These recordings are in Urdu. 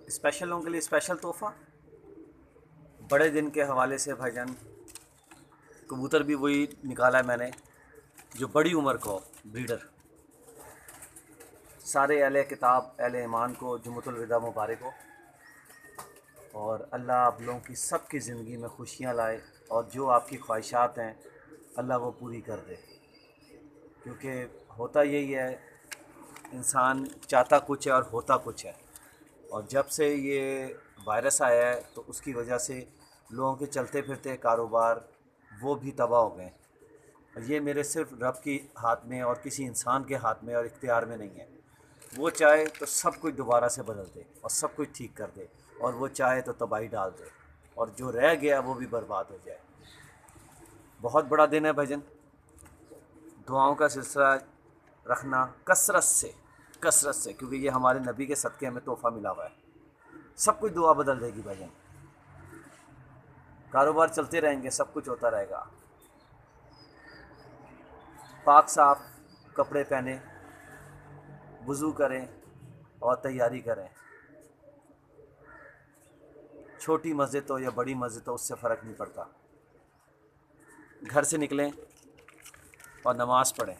اسپیشل لوگوں کے لیے اسپیشل تحفہ بڑے دن کے حوالے سے بھائی جان، کبوتر بھی وہی نکالا ہے میں نے جو بڑی عمر کو بریڈر، سارے اہل کتاب اہل ایمان کو جمعۃ الوداع مبارک ہو، اور اللہ آپ لوگوں کی سب کی زندگی میں خوشیاں لائے، اور جو آپ کی خواہشات ہیں اللہ وہ پوری کر دے، کیونکہ ہوتا یہی ہے، انسان چاہتا کچھ ہے اور ہوتا کچھ ہے، اور جب سے یہ وائرس آیا ہے تو اس کی وجہ سے لوگوں کے چلتے پھرتے کاروبار وہ بھی تباہ ہو گئے، اور یہ میرے صرف رب کی ہاتھ میں اور کسی انسان کے ہاتھ میں اور اختیار میں نہیں ہے، وہ چاہے تو سب کچھ دوبارہ سے بدل دے اور سب کچھ ٹھیک کر دے، اور وہ چاہے تو تباہی ڈال دے، اور جو رہ گیا وہ بھی برباد ہو جائے۔ بہت بڑا دن ہے بھجن، دعاؤں کا سلسلہ رکھنا کثرت سے، کیونکہ یہ ہمارے نبی کے صدقے ہمیں تحفہ ملا ہوا ہے، سب کچھ دعا بدل دے گی بھجن، کاروبار چلتے رہیں گے، سب کچھ ہوتا رہے گا۔ پاک صاف کپڑے پہنیں، وضو کریں اور تیاری کریں، چھوٹی مسجد ہو یا بڑی مسجد ہو اس سے فرق نہیں پڑتا، گھر سے نکلیں اور نماز پڑھیں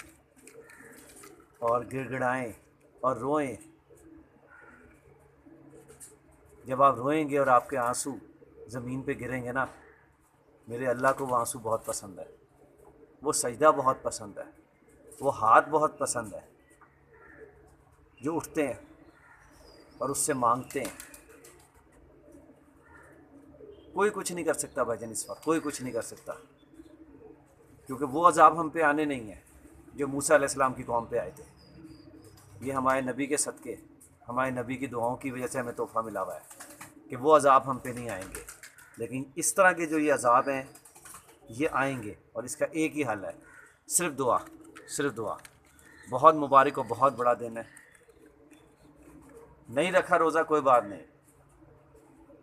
اور گڑ گڑائیں اور روئیں۔ جب آپ روئیں گے اور آپ کے آنسو زمین پہ گریں گے نا، میرے اللہ کو وہ آنسو بہت پسند ہے، وہ سجدہ بہت پسند ہے، وہ ہاتھ بہت پسند ہے جو اٹھتے ہیں اور اس سے مانگتے ہیں۔ کوئی کچھ نہیں کر سکتا بھائی جان، اس وقت کوئی کچھ نہیں کر سکتا، کیونکہ وہ عذاب ہم پہ آنے نہیں ہیں جو موسیٰ علیہ السلام کی قوم پہ آئے تھے۔ یہ ہمارے نبی کے صدقے، ہمارے نبی کی دعاؤں کی وجہ سے ہمیں تحفہ ملا ہوا ہے کہ وہ عذاب ہم پہ نہیں آئیں گے، لیکن اس طرح کے جو یہ عذاب ہیں یہ آئیں گے، اور اس کا ایک ہی حل ہے، صرف دعا، صرف دعا۔ بہت مبارک اور بہت بڑا دن ہے، نہیں رکھا روزہ کوئی بات نہیں،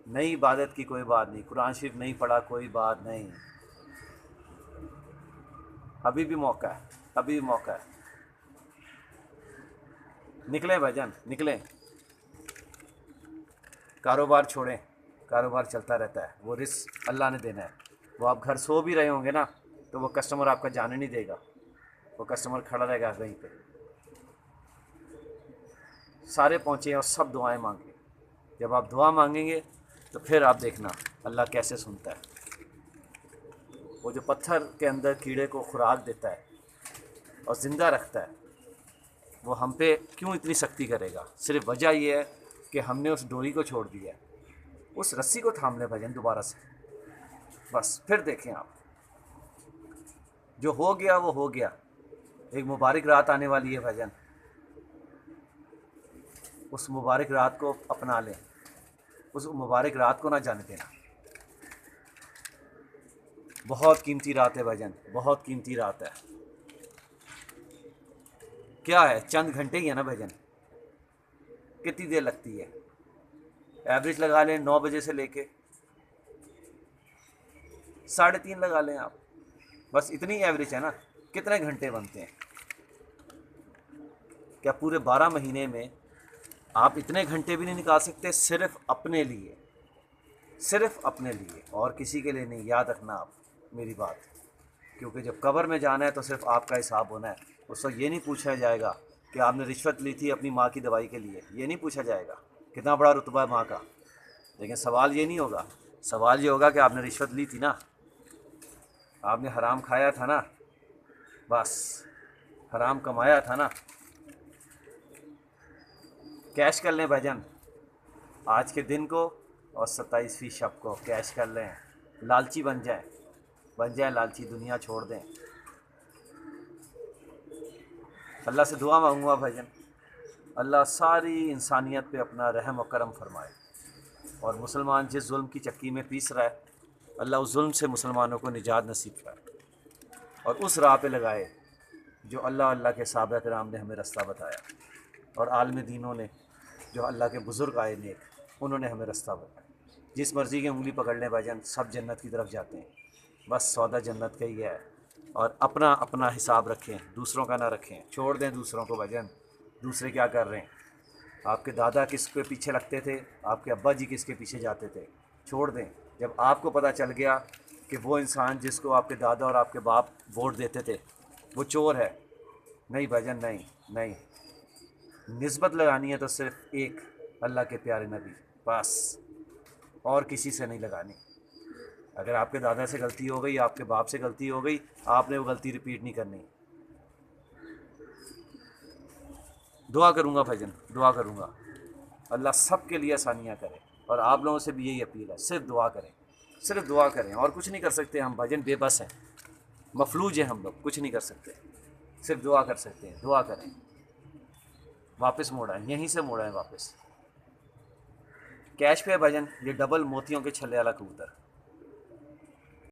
نئی عبادت کی کوئی بات نہیں، قرآن شریف نہیں پڑھا کوئی بات نہیں، ابھی بھی موقع ہے، ابھی بھی موقع ہے، نکلیں بھائی جان نکلیں، کاروبار چھوڑیں، کاروبار چلتا رہتا ہے، وہ رزق اللہ نے دینا ہے، وہ آپ گھر سو بھی رہے ہوں گے نا تو وہ کسٹمر آپ کا جانے نہیں دے گا، وہ کسٹمر کھڑا رہے گا کہیں پہ، سارے پہنچے اور سب دعائیں مانگیں، جب آپ دعا مانگیں گے تو پھر آپ دیکھنا اللہ کیسے سنتا ہے، وہ جو پتھر کے اندر کیڑے کو خوراک دیتا ہے اور زندہ رکھتا ہے، وہ ہم پہ کیوں اتنی سختی کرے گا؟ صرف وجہ یہ ہے کہ ہم نے اس ڈوری کو چھوڑ دیا ہے، اس رسی کو تھام لیں بھجن دوبارہ سے، بس پھر دیکھیں آپ، جو ہو گیا وہ ہو گیا، ایک مبارک رات آنے والی ہے بھجن، اس مبارک رات کو اپنا لیں، اس مبارک رات کو نہ جانے دینا، بہت قیمتی رات ہے بھجن، بہت قیمتی رات ہے، کیا ہے چند گھنٹے ہی ہے نا بھجن، کتنی دیر لگتی ہے؟ ایوریج لگا لیں 9 بجے سے لے کے 3:30 لگا لیں آپ، بس اتنی ایوریج ہے نا، کتنے گھنٹے بنتے ہیں؟ کیا پورے 12 مہینے میں آپ اتنے گھنٹے بھی نہیں نکال سکتے صرف اپنے لیے؟ صرف اپنے لیے اور کسی کے لیے نہیں، یاد رکھنا آپ میری بات، کیونکہ جب قبر میں جانا ہے تو صرف آپ کا حساب ہونا ہے، اس وقت یہ نہیں پوچھا جائے گا کہ آپ نے رشوت لی تھی اپنی ماں کی دوائی کے لیے، یہ نہیں پوچھا جائے گا کتنا بڑا رتبہ ہے ماں کا، لیکن سوال یہ نہیں ہوگا، سوال یہ ہوگا کہ آپ نے رشوت لی تھی نا، آپ نے حرام کھایا تھا نا، بس حرام کمایا تھا نا، کیش کر لیں بھجن آج کے دن کو، اور 27ویں شب کو کیش کر لیں، لالچی بن جائیں، بن جائیں لالچی، دنیا چھوڑ دیں۔ اللہ سے دعا مانگوں گا بھجن، اللہ ساری انسانیت پہ اپنا رحم و کرم فرمائے، اور مسلمان جس ظلم کی چکی میں پیس رہا ہے اللہ اس ظلم سے مسلمانوں کو نجات نصیب کرے، اور اس راہ پہ لگائے جو اللہ کے صحابہ کرام نے ہمیں رستہ بتایا، اور عالم دینوں نے، جو اللہ کے بزرگ آئے نیک، انہوں نے ہمیں رستہ بتایا، جس مرضی کی انگلی پکڑ لیں بھجن سب جنت کی طرف جاتے ہیں، بس سودا جنت کا ہی ہے، اور اپنا اپنا حساب رکھیں، دوسروں کا نہ رکھیں، چھوڑ دیں دوسروں کو بھجن، دوسرے کیا کر رہے ہیں، آپ کے دادا کس کے پیچھے لگتے تھے، آپ کے ابا جی کس کے پیچھے جاتے تھے، چھوڑ دیں۔ جب آپ کو پتہ چل گیا کہ وہ انسان جس کو آپ کے دادا اور آپ کے باپ ووٹ دیتے تھے وہ چور ہے، نہیں بھجن، نہیں نہیں، نسبت لگانی ہے تو صرف ایک اللہ کے پیارے نبی، بس، اور کسی سے نہیں لگانی۔ اگر آپ کے دادا سے غلطی ہو گئی، آپ کے باپ سے غلطی ہو گئی، آپ نے وہ غلطی ریپیٹ نہیں کرنی۔ دعا کروں گا بھجن، دعا کروں گا، اللہ سب کے لیے آسانیاں کرے، اور آپ لوگوں سے بھی یہی اپیل ہے، صرف دعا کریں، صرف دعا کریں، اور کچھ نہیں کر سکتے ہم بھجن، بے بس ہیں، مفلوج ہیں ہم لوگ، کچھ نہیں کر سکتے، صرف دعا کر سکتے ہیں، دعا کریں۔ واپس موڑ آئیں، یہیں سے موڑ آئیں واپس۔ کیش پہ ہے بھجن، یہ ڈبل موتیوں کے چھلے والا کبوتر،